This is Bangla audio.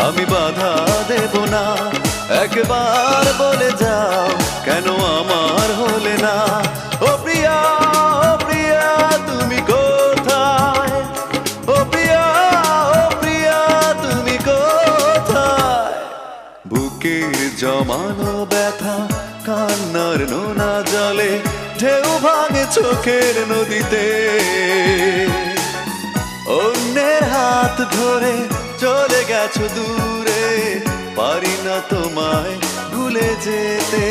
আমি বাধা দেব না, একবার বলে যাও কেন আমার হলে না। ও প্রিয়া, ও প্রিয়া তুমি কোথায়, ও প্রিয়া, ও প্রিয়া তুমি কোথায়। বুকের জমানো ব্যথা কান্নার নোনা জলে ঢেউ ভাঙে চোখের নদীতে। অন্যের হাত ধরে চলে গেছো দূরে, পারি না তোমায় ভুলে যেতে।